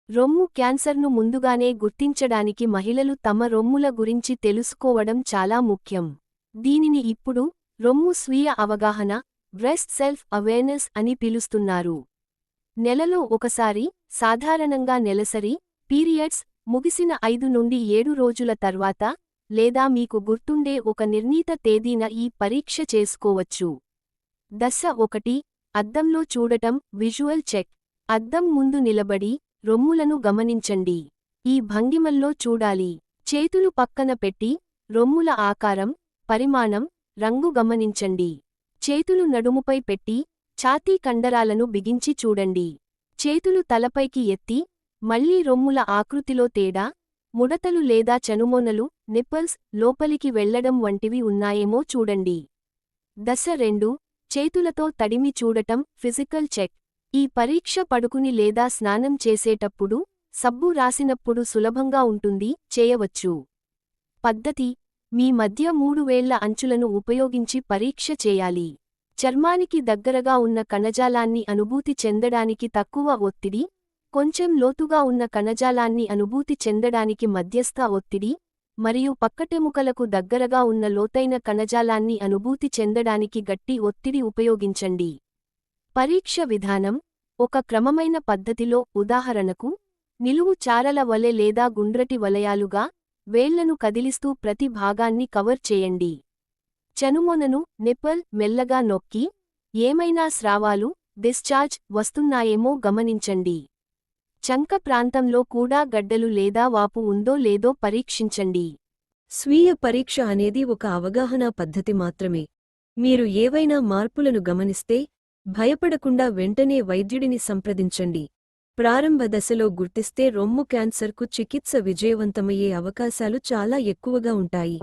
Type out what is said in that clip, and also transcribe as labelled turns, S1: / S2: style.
S1: రొమ్ము క్యాన్సర్ను ముందుగానే గుర్తించడానికి మహిళలు తమ రొమ్ముల గురించి తెలుసుకోవడం చాలా ముఖ్యం. దీనిని ఇప్పుడు రొమ్ము స్వీయ అవగాహన, బ్రెస్ట్ సెల్ఫ్ అవేర్నెస్ అని పిలుస్తున్నారు. నెలలో ఒకసారి, సాధారణంగా నెలసరి పీరియడ్స్ ముగిసిన 5 నుండి 7 రోజుల తర్వాత, లేదా మీకు గుర్తుండే ఒక నిర్ణీత తేదీన ఈ పరీక్ష చేసుకోవచ్చు. దశ 1: అద్దంలో చూడటం విజువల్ చెక్. అద్దం ముందు నిలబడి, రొమ్ములను గమనించండి. ఈ భంగిమల్లో చూడాలి. చేతులు పక్కన పెట్టి, రొమ్ముల ఆకారం, పరిమాణం, రంగు గమనించండి. చేతులు నడుముపై పెట్టి, ఛాతీ కండరాలను బిగించి చూడండి. చేతులు తలపైకి ఎత్తి, మళ్లీ రొమ్ముల ఆకృతిలో తేడా, ముడతలు లేదా చనుమొనలు, నిప్పల్స్ లోపలికి వెళ్లడం వంటివి ఉన్నాయేమో చూడండి. దశ 2: చేతులతో తడిమి చూడటం ఫిజికల్ చెక్. ఈ పరీక్ష పడుకుని లేదా స్నానం చేసేటప్పుడు, సబ్బు రాసినప్పుడు సులభంగా ఉంటుంది, చేయవచ్చు. పద్ధతి: మీ మధ్య 3 వేళ్ల అంచులను ఉపయోగించి పరీక్ష చేయాలి. చర్మానికి దగ్గరగా ఉన్న కణజాలాన్ని అనుభూతి చెందడానికి తక్కువ ఒత్తిడి, కొంచెం లోతుగా ఉన్న కణజాలాన్ని అనుభూతి చెందడానికి మధ్యస్థ ఒత్తిడి, మరియు పక్కటెముకలకు దగ్గరగా ఉన్న లోతైన కణజాలాన్ని అనుభూతి చెందడానికి గట్టి ఒత్తిడి ఉపయోగించండి. పరీక్ష విధానం: ఒక క్రమమైన పద్ధతిలో, ఉదాహరణకు, నిలువు చారల వలె లేదా గుండ్రటి వలయాలుగా, వేళ్లను కదిలిస్తూ ప్రతి భాగాన్ని కవర్ చేయండి. చనుమొనను, నిప్పల్ మెల్లగా నొక్కి, ఏమైనా స్రావాలు, డిశ్చార్జ్ వస్తున్నాయేమో గమనించండి. చంక ప్రాంతంలో కూడా గడ్డలు లేదా వాపు ఉందో లేదో పరీక్షించండి.
S2: స్వీయ పరీక్ష అనేది ఒక అవగాహనా పద్ధతి మాత్రమే. మీరు ఏవైనా మార్పులను గమనిస్తే, భయపడకుండా వెంటనే వైద్యుడిని సంప్రదించండి. ప్రారంభ దశలో గుర్తిస్తే రొమ్ము క్యాన్సర్కు చికిత్స విజయవంతమయ్యే అవకాశాలు చాలా ఎక్కువగా ఉంటాయి.